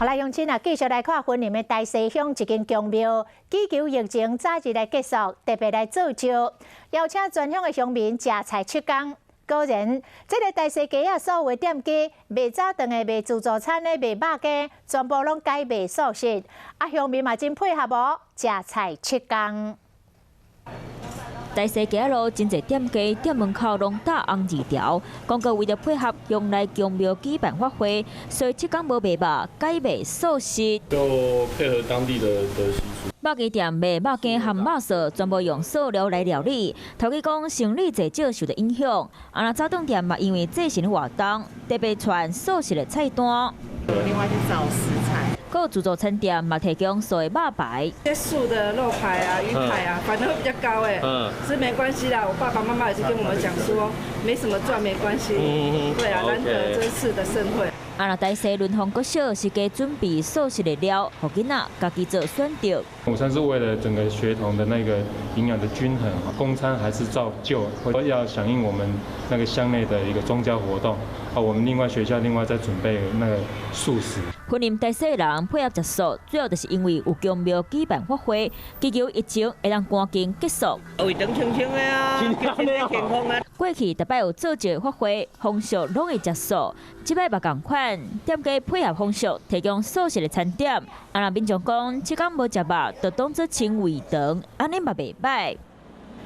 好啦，乡亲啊，继续来看云林的大西乡一间宫庙，祈求疫情早日来结束，特别来造就，邀请全乡的乡民食菜七工。果然，这个大西街啊，所有的店家卖早顿的、卖自助餐的、卖肉羹，全部拢改卖素食。啊，乡民嘛真配合哦，食菜七工。 大西街路真侪店家店门口拢打红字条，广告为了配合用来宫庙举办法会，所以七工无卖肉，改卖素食。就配合当地的习俗。肉鸡店卖肉羹和肉臊，全部用塑料来料理。头家讲生理侪少受到影响，啊那早顿店嘛因为这是活动，特别传素食的菜单。另外去找食材。 还有自助餐店嘛提供素的肉排，这素的肉排啊、鱼排啊，反正会比较高哎。是没关系啦，我爸爸妈妈也是跟我们讲说，没什么赚没关系。对啊，难得这次的盛会。啊那大西润丰国小是给准备素食的料，互囡仔家己做选择。午餐是为了整个学童的那个营养的均衡，公餐还是照旧，要响应我们那个乡内的一个宗教活动。啊，我们另外学校另外再准备那个素食。云林大西人配合食素，主要就是因为有宫庙举办法会，祈求疫情会让赶紧结束。胃肠清清的啊，身体健康啊。过去逐摆有做一个法会，风俗拢会食素，即摆嘛同款，店家配合风俗，提供素食的餐点。啊，那民众讲，七工无食肉，就当作请胃肠，安尼嘛袂歹。